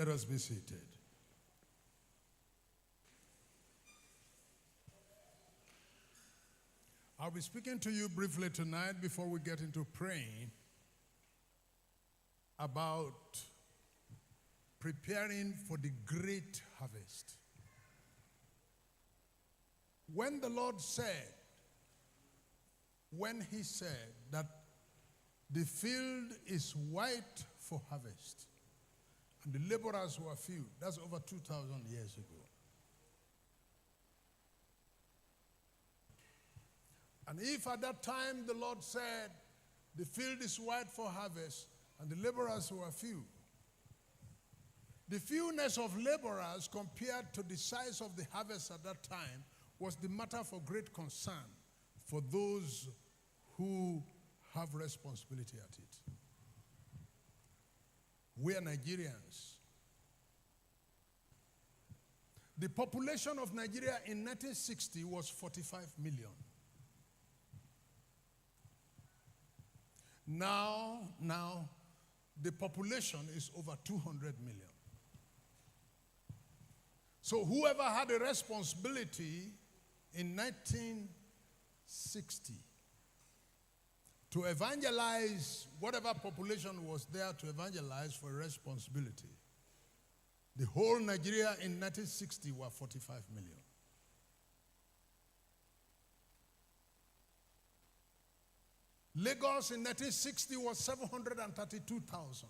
Let us be seated. I'll be speaking to you briefly tonight before we get into praying about preparing for the great harvest. When he said that the field is white for harvest and the laborers were few, that's over 2,000 years ago. And if at that time the Lord said, the field is white for harvest and the laborers were few, the fewness of laborers compared to the size of the harvest at that time was the matter for great concern for those who have responsibility at it. We are Nigerians. The population of Nigeria in 1960 was 45 million. Now, the population is over 200 million. So whoever had a responsibility in 1960 to evangelize whatever population was there to evangelize for responsibility, the whole Nigeria in 1960 were 45 million. Lagos in 1960 was 732,000.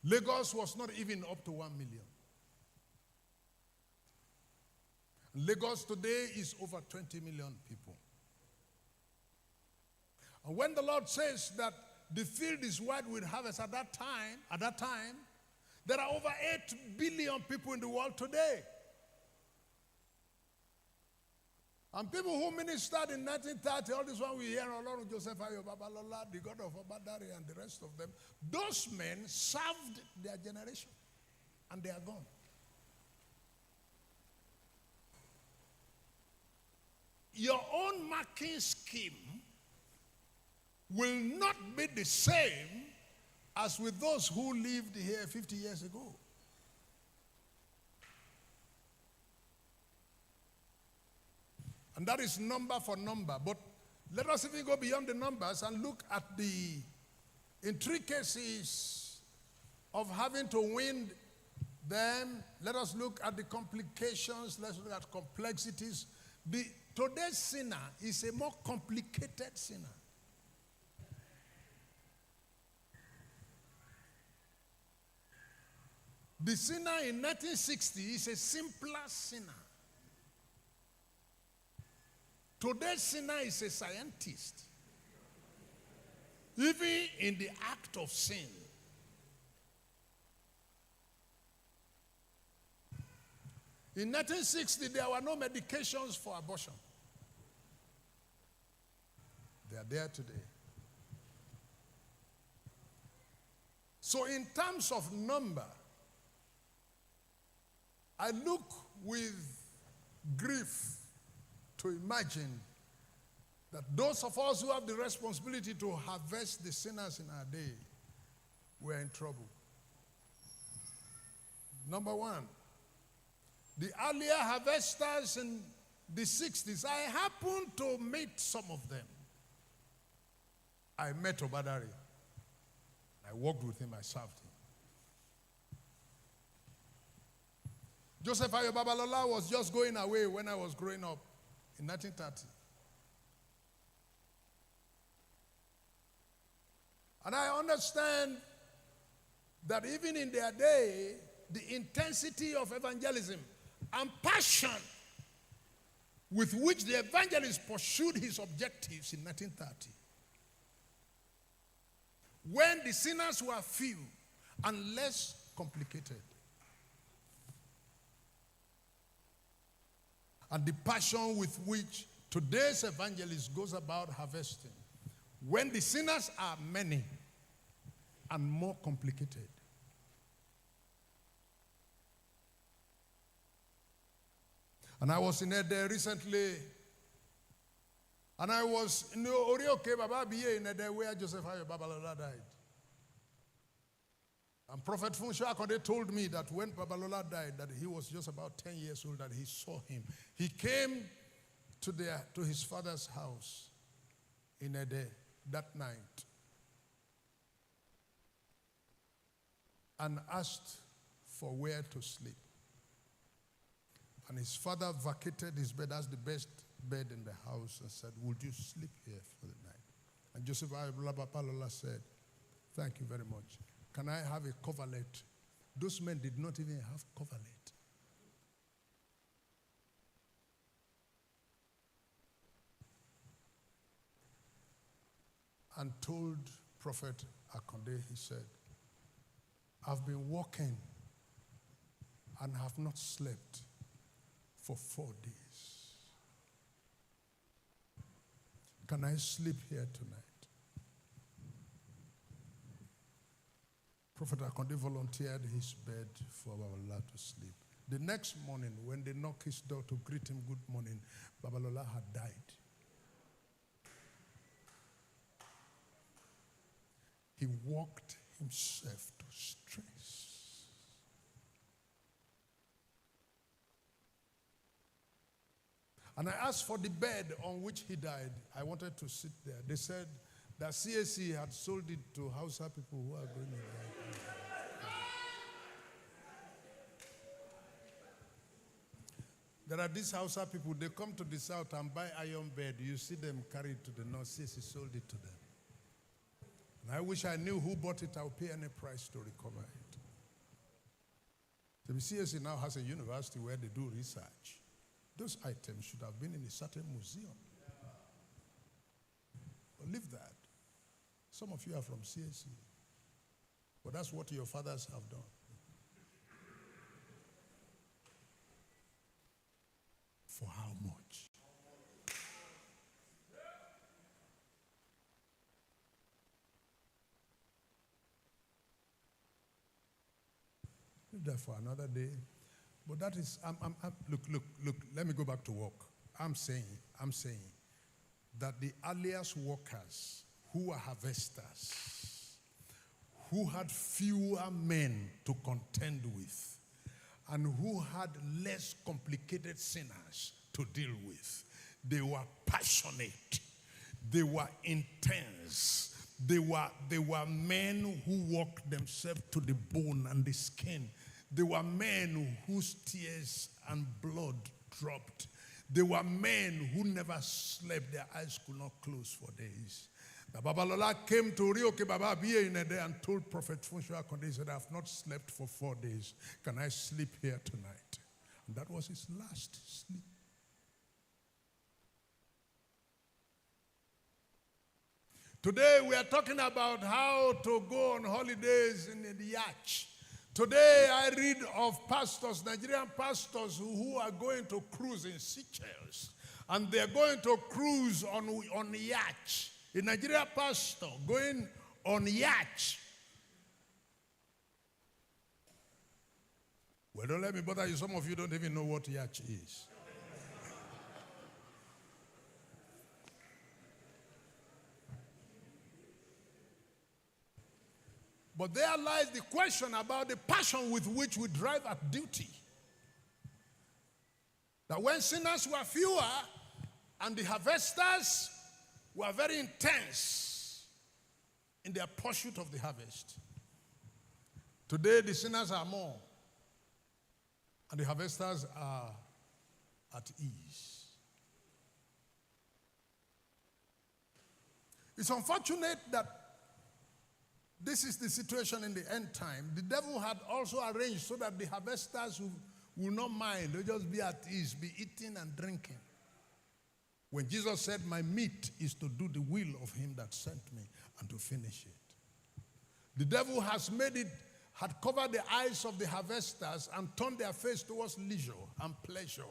Lagos was not even up to 1 million. Lagos today is over 20 million people. And when the Lord says that the field is white with harvest at that time, there are over 8 billion people in the world today. And people who ministered in 1930, all this one we hear, Olorun Joseph Ayo Babalola, the God of Obadari, and the rest of them, those men served their generation, and they are gone. Your own marking scheme will not be the same as with those who lived here 50 years ago. And that is number for number. But let us even go beyond the numbers and look at the intricacies of having to win them. Let us look at the complications. Let's look at complexities. Today's sinner is a more complicated sinner. The sinner in 1960 is a simpler sinner. Today's sinner is a scientist, even in the act of sin. In 1960, there were no medications for abortion. They are there today. So in terms of number, I look with grief to imagine that those of us who have the responsibility to harvest the sinners in our day, we're in trouble. Number one, the earlier harvesters in the 60s, I happened to meet some of them. I met Obadari. I worked with him, I served him. Joseph Ayo Babalola was just going away when I was growing up in 1930. And I understand that even in their day, the intensity of evangelism and passion with which the evangelist pursued his objectives in 1930, when the sinners were few and less complicated, and the passion with which today's evangelist goes about harvesting, when the sinners are many and more complicated. And I was in Ede recently, and I was in Orioke Baba Biye in Ede where Joseph Ayo Babalola died. And Prophet Funsho Akande told me that when Babalola died, that he was just about 10 years old, that he saw him. He came to his father's house in Ede that night and asked for where to sleep. And his father vacated his bed as the best bed in the house and said, "Would you sleep here for the night?" And Joseph Babalola said, "Thank you very much. Can I have a coverlet?" Those men did not even have coverlet. And told Prophet Akande, he said, "I've been walking and have not slept for 4 days. Can I sleep here tonight?" Prophet Akande volunteered his bed for Babalola to sleep. The next morning, when they knocked his door to greet him, "Good morning," Babalola had died. He walked himself to stress. And I asked for the bed on which he died. I wanted to sit there. They said that CAC had sold it to Hausa people who are going to die. There are these Hausa people, they come to the south and buy iron bed. You see them carry it to the north. CAC sold it to them. And I wish I knew who bought it. I would pay any price to recover it. The CAC now has a university where they do research. Those items should have been in a certain museum. But leave that. Some of you are from CAC. But that's what your fathers have done. For how much? Leave that for another day. But that is, look, let me go back to work. I'm saying that the earliest workers who were harvesters, who had fewer men to contend with, and who had less complicated sinners to deal with, they were passionate, they were intense, they were men who worked themselves to the bone and the skin. They were men whose tears and blood dropped. They were men who never slept. Their eyes could not close for days. The Babalola came to Rioke Baba Biye in a day and told Prophet Funsho Akande, he said, "I have not slept for 4 days. Can I sleep here tonight?" And that was his last sleep. Today we are talking about how to go on holidays in the yacht. Today I read of pastors, Nigerian pastors who are going to cruise in Seychelles. And they're going to cruise on yacht. A Nigerian pastor going on yacht. Well, don't let me bother you. Some of you don't even know what yacht is. But there lies the question about the passion with which we drive at duty. That when sinners were fewer and the harvesters were very intense in their pursuit of the harvest, today the sinners are more and the harvesters are at ease. It's unfortunate that this is the situation in the end time. The devil had also arranged so that the harvesters will not mind. They'll just be at ease, be eating and drinking. When Jesus said, "My meat is to do the will of him that sent me and to finish it." The devil had covered the eyes of the harvesters and turned their face towards leisure and pleasure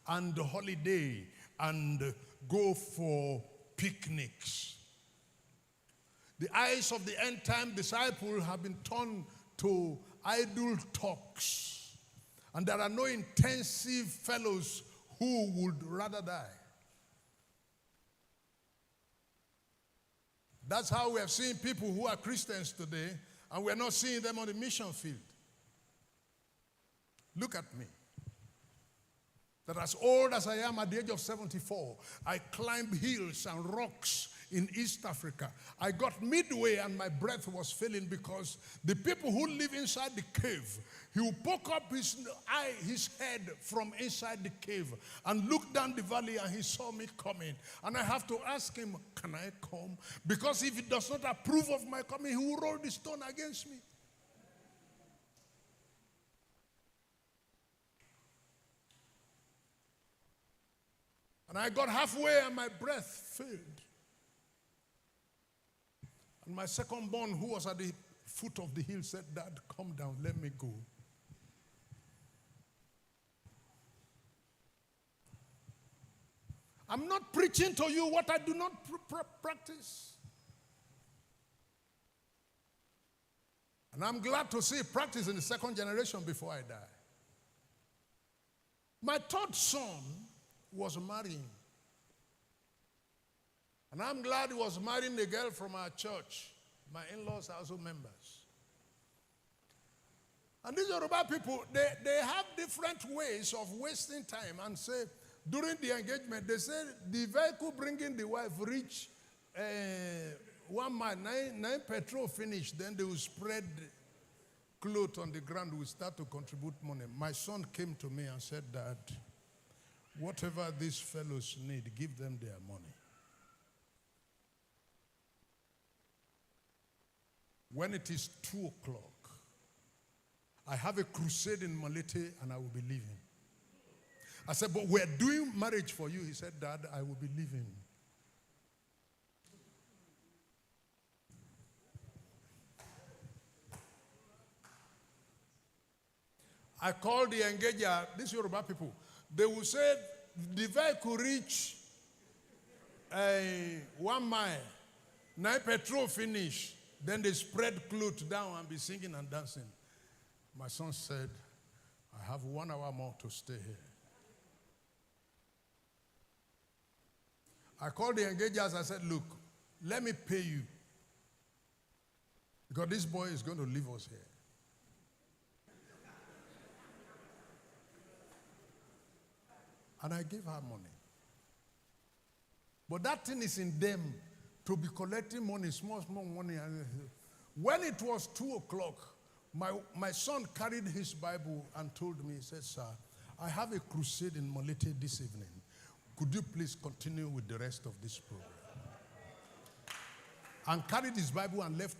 and holiday and go for picnics. The eyes of the end time disciples have been turned to idle talks. And there are no intensive fellows who would rather die. That's how we have seen people who are Christians today And we're not seeing them on the mission field. Look at me. That as old as I am at the age of 74, I climbed hills and rocks in East Africa. I got midway and my breath was failing because the people who live inside the cave, he will poke up his head from inside the cave and look down the valley, and he saw me coming. And I have to ask him, can I come? Because if he does not approve of my coming, he will roll the stone against me. And I got halfway and my breath failed. And my second born, who was at the foot of the hill, said, Dad, come down, let me go. I'm not preaching to you what I do not practice. And I'm glad to see practice in the second generation before I die. My third son was marrying. And I'm glad he was marrying a girl from our church. My in-laws are also members. And these Yoruba people, they have different ways of wasting time. And say, during the engagement, they say the vehicle bringing the wife reach 1 mile, 9 petrol finish, then they will spread clothes on the ground, we start to contribute money. My son came to me and said, Dad, whatever these fellows need, give them their money. When it is 2 o'clock, I have a crusade in Malete and I will be leaving. I said, but we're doing marriage for you. He said, Dad, I will be leaving. I called the engager, these Yoruba people. They will say the vehicle reach 1 mile, 9 petrol finish. Then they spread clothes down and be singing and dancing. My son said, I have 1 hour more to stay here. I called the engagers. I said, look, let me pay you. Because this boy is going to leave us here. And I gave her money. But that thing is in them to be collecting money, small money. And when it was 2 o'clock, my son carried his Bible and told me, he said, Sir, I have a crusade in Molete this evening. Could you please continue with the rest of this program? And carried his Bible and left.